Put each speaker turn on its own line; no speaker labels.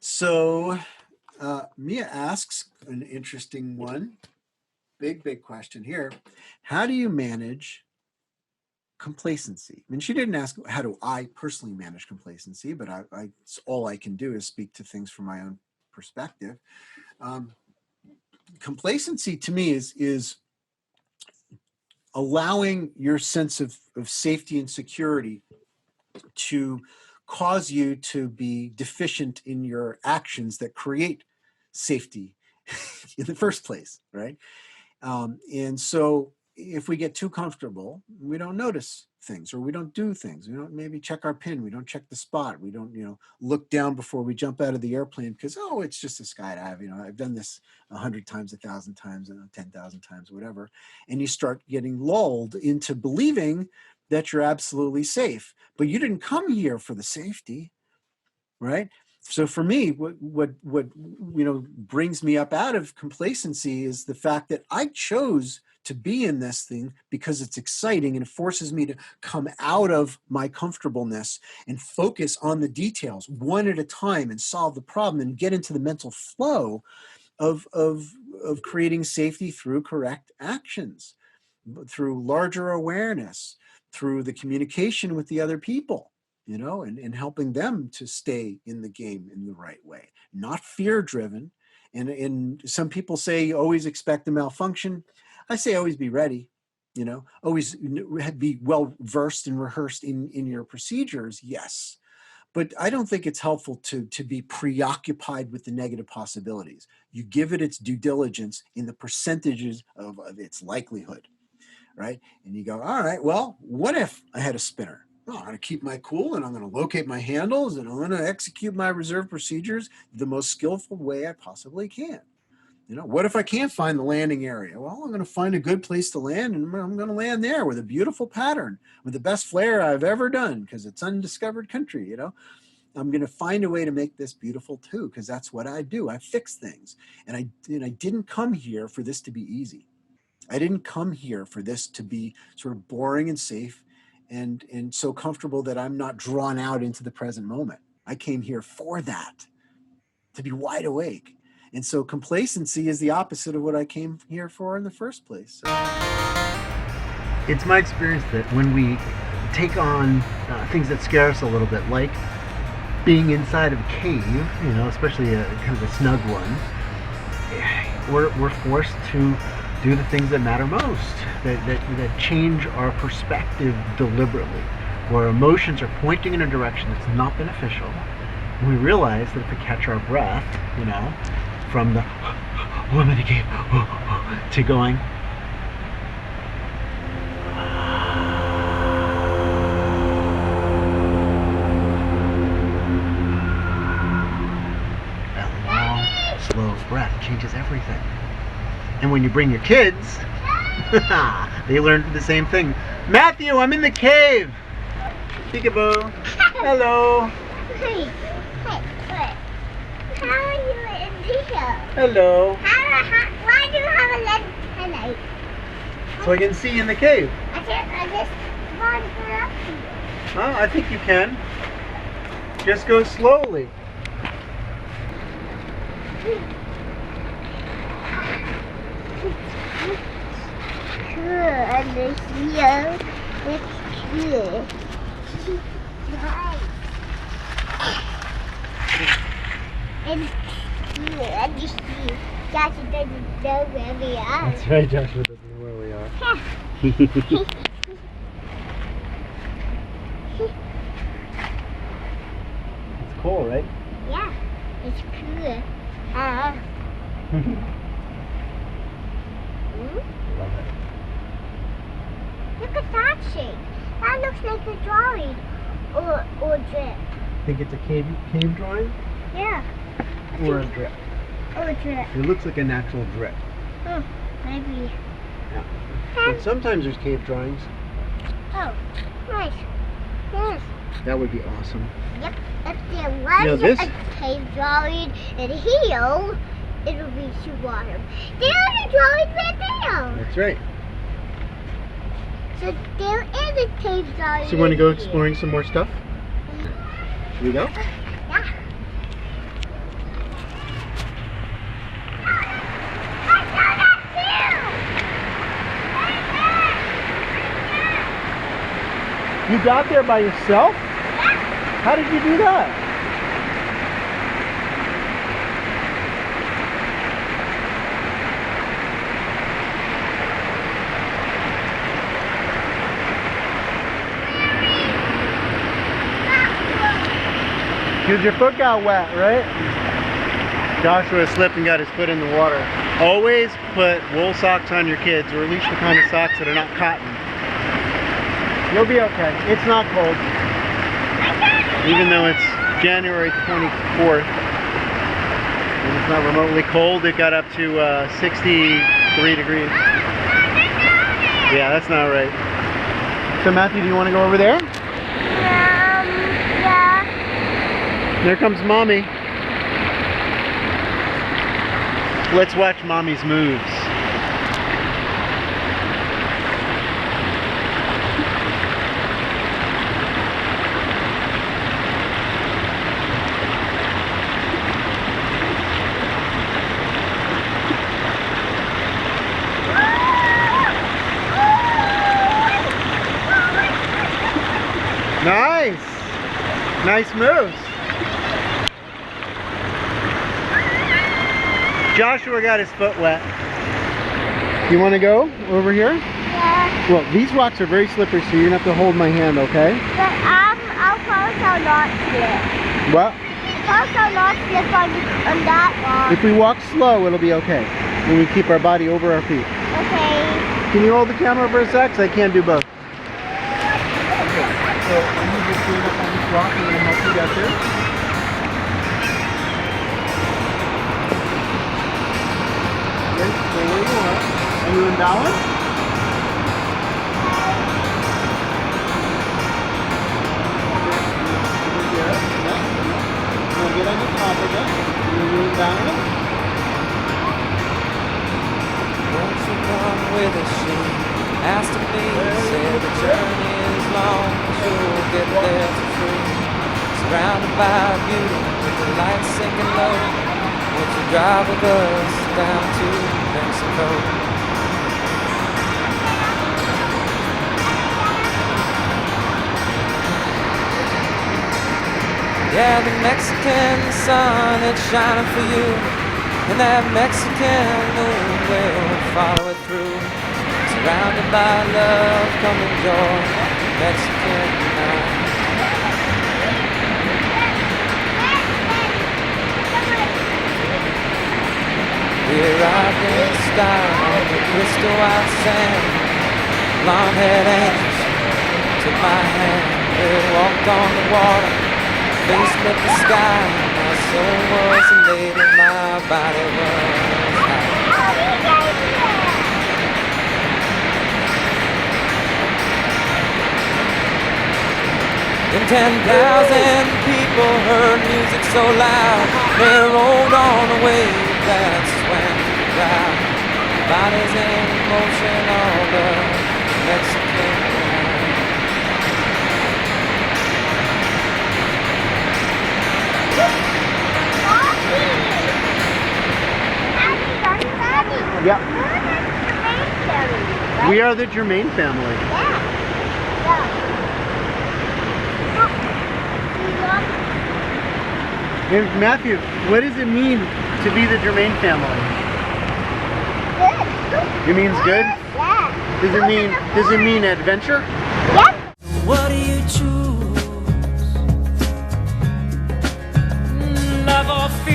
So Mia asks an interesting one, big question here. How do you manage complacency? I mean, she didn't ask how do I personally manage complacency, but all I can do is speak to things from my own perspective. Complacency to me is allowing your sense of safety and security to cause you to be deficient in your actions that create safety in the first place, right? And so if we get too comfortable, we don't notice things, or we don't do things. We don't maybe check our pin. We don't check the spot. We don't, look down before we jump out of the airplane because, oh, it's just a skydive. I've done this 100 times, 1,000 times, 10,000 times, whatever. And you start getting lulled into believing that you're absolutely safe, but you didn't come here for the safety, right? So for me, what brings me up out of complacency is the fact that I chose to be in this thing because it's exciting and it forces me to come out of my comfortableness and focus on the details one at a time and solve the problem and get into the mental flow of creating safety through correct actions, through larger awareness, through the communication with the other people, and helping them to stay in the game in the right way, not fear-driven. And some people say always expect a malfunction. I say always be ready, always be well-versed and rehearsed in your procedures, yes. But I don't think it's helpful to be preoccupied with the negative possibilities. You give it its due diligence in the percentages of its likelihood, right? And you go, all right, well, what if I had a spinner? Well, I'm going to keep my cool and I'm going to locate my handles and I'm going to execute my reserve procedures the most skillful way I possibly can. What if I can't find the landing area? Well, I'm going to find a good place to land and I'm going to land there with a beautiful pattern, with the best flare I've ever done because it's undiscovered country, I'm going to find a way to make this beautiful too, because that's what I do. I fix things. And I didn't come here for this to be easy. I didn't come here for this to be sort of boring and safe and so comfortable that I'm not drawn out into the present moment. I came here for that, to be wide awake. And so complacency is the opposite of what I came here for in the first place. So.
It's my experience that when we take on things that scare us a little bit, like being inside of a cave, especially a kind of a snug one, we're forced to do the things that matter most, that change our perspective deliberately, where emotions are pointing in a direction that's not beneficial. And we realize that if we catch our breath, from the I'm in the cave to going that long, slow breath changes everything. And when you bring your kids, they learn the same thing. Matthew, I'm in the cave. Peekaboo. Hello.
Hey, how are you in here?
Hello.
Why do you have a red headache?
So I can see in the cave.
I just want to go up to you.
Well, I think you can. Just go slowly.
Good here. It's good. Nice. It's good. I just see Joshua doesn't know where we are.
That's right, Joshua doesn't know where we are. It's cool, right?
Yeah, it's cool.
Love it.
Look at that shape. That looks like a drawing or drip.
Think it's a cave drawing?
Yeah.
Or a drip?
Or a drip.
It looks like an actual drip.
Maybe.
Yeah. But sometimes there's cave drawings.
Oh, nice. Yes.
That would be awesome.
Yep. If there was a cave drawing in here, it would be too water. There's a drawing right there.
That's right.
So there is a cave drawing.
So you want to go exploring some more stuff? Here we go?
Yeah.
You got there by yourself? How did you do that? Because your foot got wet, right? Joshua slipped and got his foot in the water. Always put wool socks on your kids, or at least the kind of socks that are not cotton. You'll be okay. It's not cold. Even though it's January 24th and it's not remotely cold, it got up to 63 degrees. Yeah, that's not right. So Matthew, do you want to go over there?
Yeah.
There comes Mommy. Let's watch Mommy's moves. Nice! Nice moves. Joshua got his foot wet. You want to go over here?
Yeah.
Well, these rocks are very slippery, so you're going to have to hold my hand, okay?
But I'll promise I'll not slip.
What?
Promise I'll not slip on that rock.
If we walk slow, it'll be okay. And we keep our body over our feet.
Okay.
Can you hold the camera for a sec? 'Cause I can't do both. So, I'm going to just stand up on this rock and I'm going to help you get there. Okay, stay where you are. Are you in balance? Now get on the top of it. Are you in balance?
Won't you come with us? She asked me, said the journey is long, but you'll get there for free. Surrounded by beauty with the lights sinking low. Won't you drive with us down to Mexico? Yeah, the Mexican sun, it's shining for you, and that Mexican moon will follow it through. Surrounded by love, come enjoy Mexican night. We arrived in style on the crystal white sand. Long-haired angels took my hand. We walked on the water, face met the sky. My soul was elated, my body was high. And 10,000 people heard music so loud. They rolled on a wave that swam through the crowd. Bodies in motion, all the Mexican night.
Yeah. We are the Germain family. And Matthew, what does it mean to be the Germain family?
Good.
It means good?
Yeah.
Does it mean adventure?
Yep.
What do you choose? Love or fear?